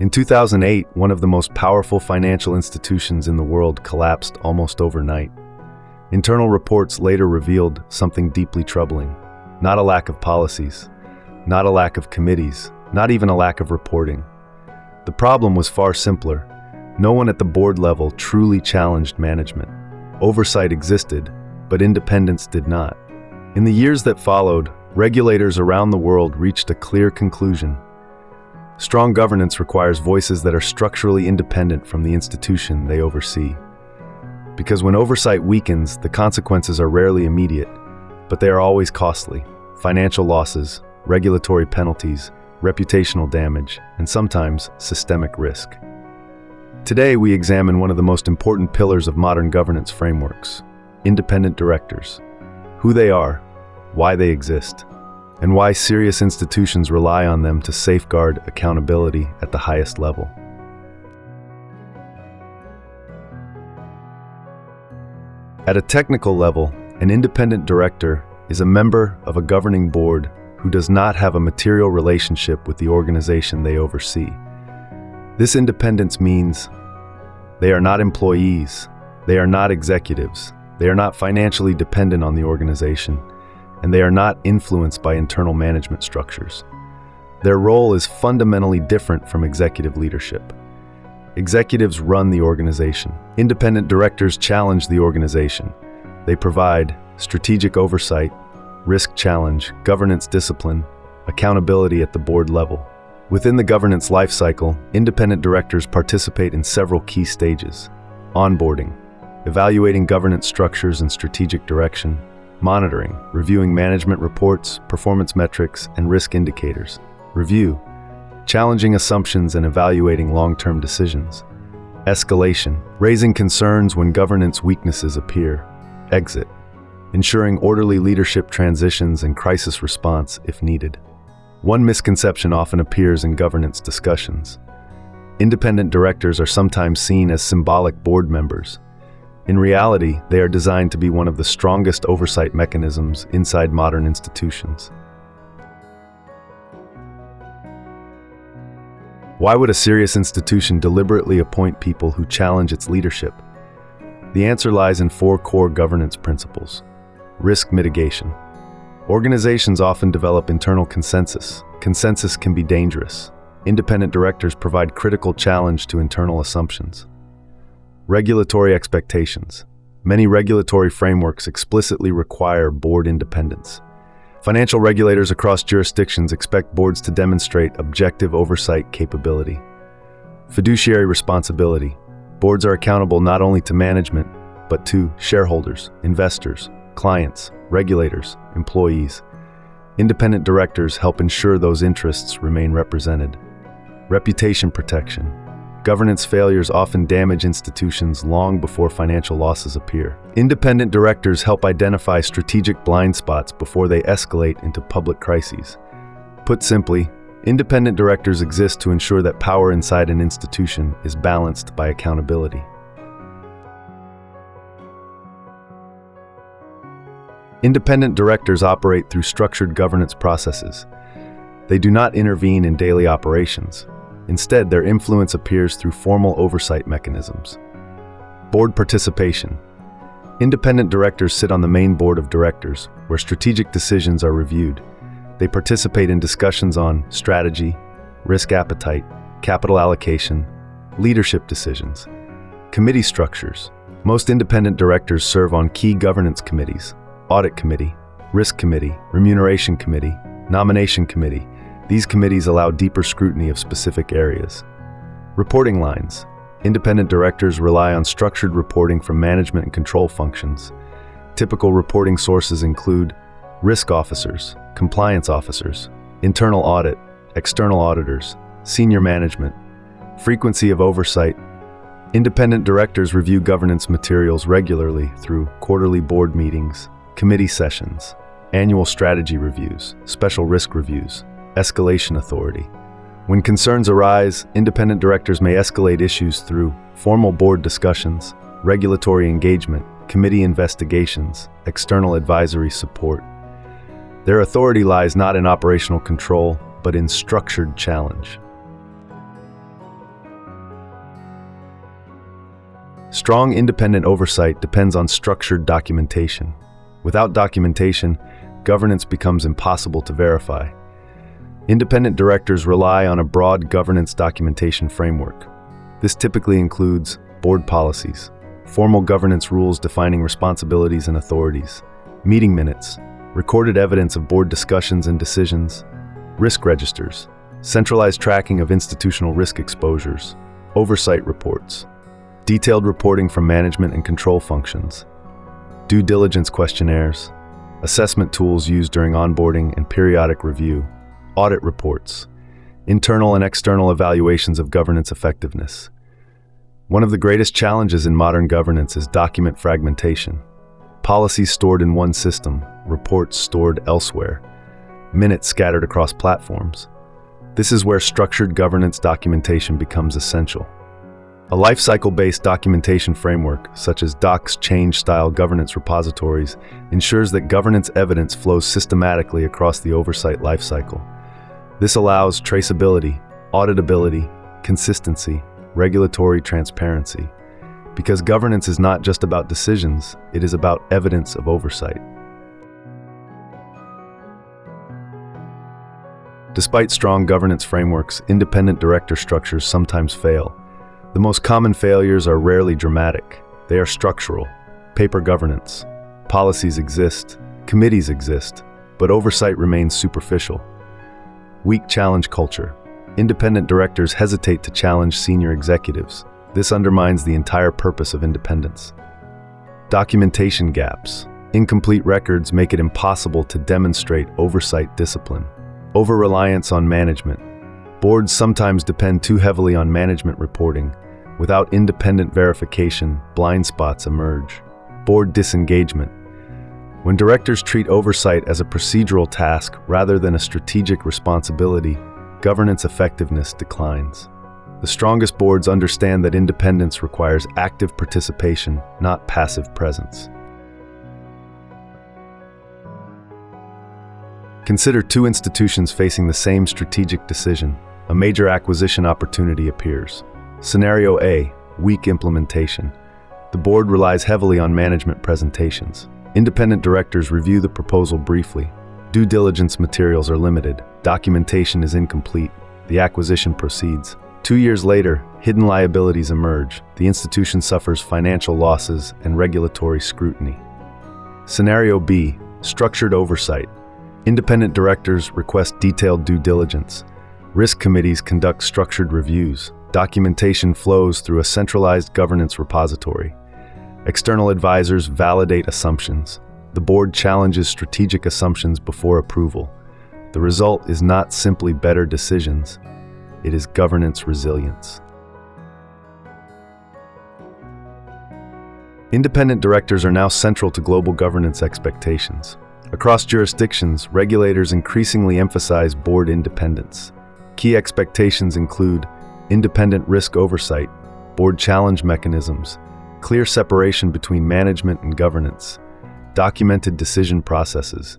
In 2008, one of the most powerful financial institutions in the world collapsed almost overnight. Internal reports later revealed something deeply troubling. Not a lack of policies, not a lack of committees, not even a lack of reporting. The problem was far simpler. No one at the board level truly challenged management. Oversight existed, but independence did not. In the years that followed, regulators around the world reached a clear conclusion. Strong governance requires voices that are structurally independent from the institution they oversee. Because when oversight weakens, the consequences are rarely immediate, but they are always costly. Financial losses, regulatory penalties, reputational damage, and sometimes systemic risk. Today, we examine one of the most important pillars of modern governance frameworks: independent directors. Who they are, why they exist, and why serious institutions rely on them to safeguard accountability at the highest level. At a technical level, an independent director is a member of a governing board who does not have a material relationship with the organization they oversee. This independence means they are not employees, they are not executives, they are not financially dependent on the organization, and they are not influenced by internal management structures. Their role is fundamentally different from executive leadership. Executives run the organization. Independent directors challenge the organization. They provide strategic oversight, risk challenge, governance discipline, accountability at the board level. Within the governance lifecycle, independent directors participate in several key stages: onboarding, evaluating governance structures and strategic direction; monitoring, reviewing management reports, performance metrics, and risk indicators; review, challenging assumptions and evaluating long-term decisions; escalation, raising concerns when governance weaknesses appear; exit, ensuring orderly leadership transitions and crisis response if needed. One misconception often appears in governance discussions. Independent directors are sometimes seen as symbolic board members. In reality, they are designed to be one of the strongest oversight mechanisms inside modern institutions. Why would a serious institution deliberately appoint people who challenge its leadership? The answer lies in 4 core governance principles. Risk mitigation. Organizations often develop internal consensus. Consensus can be dangerous. Independent directors provide critical challenge to internal assumptions. Regulatory expectations. Many regulatory frameworks explicitly require board independence. Financial regulators across jurisdictions expect boards to demonstrate objective oversight capability. Fiduciary responsibility. Boards are accountable not only to management, but to shareholders, investors, clients, regulators, employees. Independent directors help ensure those interests remain represented. Reputation protection. Governance failures often damage institutions long before financial losses appear. Independent directors help identify strategic blind spots before they escalate into public crises. Put simply, independent directors exist to ensure that power inside an institution is balanced by accountability. Independent directors operate through structured governance processes. They do not intervene in daily operations. Instead, their influence appears through formal oversight mechanisms. Board participation. Independent directors sit on the main board of directors, where strategic decisions are reviewed. They participate in discussions on strategy, risk appetite, capital allocation, leadership decisions. Committee structures. Most independent directors serve on key governance committees: Audit Committee, Risk Committee, Remuneration Committee, Nomination Committee. These committees allow deeper scrutiny of specific areas. Reporting lines. Independent directors rely on structured reporting from management and control functions. Typical reporting sources include risk officers, compliance officers, internal audit, external auditors, senior management. Frequency of oversight. Independent directors review governance materials regularly through quarterly board meetings, committee sessions, annual strategy reviews, special risk reviews, escalation authority. When concerns arise, independent directors may escalate issues through formal board discussions, regulatory engagement, committee investigations, external advisory support. Their authority lies not in operational control, but in structured challenge. Strong independent oversight depends on structured documentation. Without documentation, governance becomes impossible to verify. Independent directors rely on a broad governance documentation framework. This typically includes board policies, formal governance rules defining responsibilities and authorities, meeting minutes, recorded evidence of board discussions and decisions, risk registers, centralized tracking of institutional risk exposures, oversight reports, detailed reporting from management and control functions, due diligence questionnaires, assessment tools used during onboarding and periodic review, audit reports, internal and external evaluations of governance effectiveness. One of the greatest challenges in modern governance is document fragmentation. Policies stored in one system, reports stored elsewhere, minutes scattered across platforms. This is where structured governance documentation becomes essential. A lifecycle-based documentation framework, such as Docs change-style governance repositories, ensures that governance evidence flows systematically across the oversight lifecycle. This allows traceability, auditability, consistency, regulatory transparency. Because governance is not just about decisions, it is about evidence of oversight. Despite strong governance frameworks, independent director structures sometimes fail. The most common failures are rarely dramatic. They are structural. Paper governance. Policies exist, committees exist, but oversight remains superficial. Weak challenge culture. Independent directors hesitate to challenge senior executives. This undermines the entire purpose of independence. Documentation gaps. Incomplete records make it impossible to demonstrate oversight discipline. Over-reliance on management. Boards sometimes depend too heavily on management reporting. Without independent verification, blind spots emerge. Board disengagement. When directors treat oversight as a procedural task rather than a strategic responsibility, governance effectiveness declines. The strongest boards understand that independence requires active participation, not passive presence. Consider two institutions facing the same strategic decision. A major acquisition opportunity appears. Scenario A, weak implementation. The board relies heavily on management presentations. Independent directors review the proposal briefly. Due diligence materials are limited. Documentation is incomplete. The acquisition proceeds. 2 years later, hidden liabilities emerge. The institution suffers financial losses and regulatory scrutiny. Scenario B, structured oversight. Independent directors request detailed due diligence. Risk committees conduct structured reviews. Documentation flows through a centralized governance repository. External advisors validate assumptions. The board challenges strategic assumptions before approval. The result is not simply better decisions, it is governance resilience. Independent directors are now central to global governance expectations. Across jurisdictions, regulators increasingly emphasize board independence. Key expectations include independent risk oversight, board challenge mechanisms, clear separation between management and governance, documented decision processes.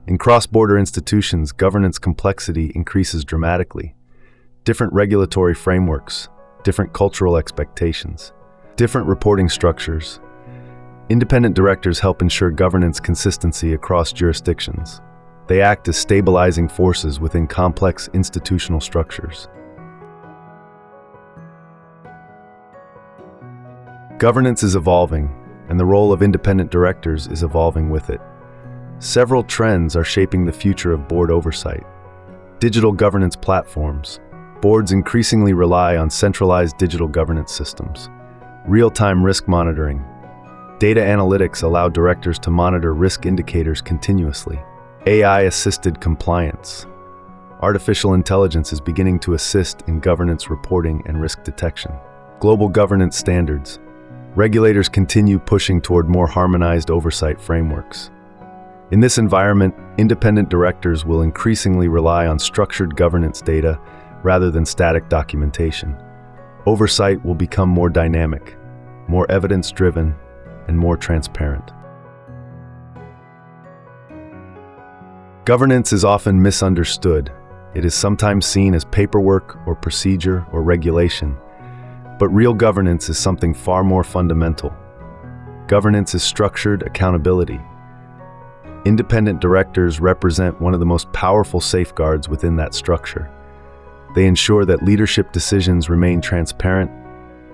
In cross-border institutions, governance complexity increases dramatically. Different regulatory frameworks, different cultural expectations, different reporting structures. Independent directors help ensure governance consistency across jurisdictions. They act as stabilizing forces within complex institutional structures. Governance is evolving, and the role of independent directors is evolving with it. Several trends are shaping the future of board oversight. Digital governance platforms. Boards increasingly rely on centralized digital governance systems. Real-time risk monitoring. Data analytics allow directors to monitor risk indicators continuously. AI-assisted compliance. Artificial intelligence is beginning to assist in governance reporting and risk detection. Global governance standards. Regulators continue pushing toward more harmonized oversight frameworks. In this environment, independent directors will increasingly rely on structured governance data rather than static documentation. Oversight will become more dynamic, more evidence-driven, and more transparent. Governance is often misunderstood. It is sometimes seen as paperwork or procedure or regulation. But real governance is something far more fundamental. Governance is structured accountability. Independent directors represent one of the most powerful safeguards within that structure. They ensure that leadership decisions remain transparent,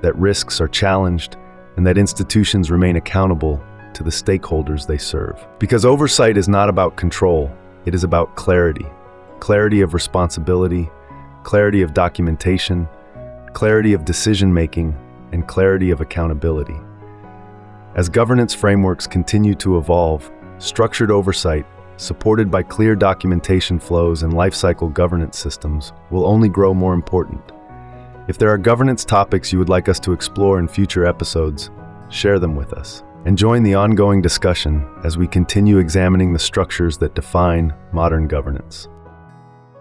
that risks are challenged, and that institutions remain accountable to the stakeholders they serve. Because oversight is not about control, it is about clarity. Clarity of responsibility, clarity of documentation, clarity of decision-making, and clarity of accountability. As governance frameworks continue to evolve, structured oversight, supported by clear documentation flows and lifecycle governance systems, will only grow more important. If there are governance topics you would like us to explore in future episodes, share them with us. And join the ongoing discussion as we continue examining the structures that define modern governance.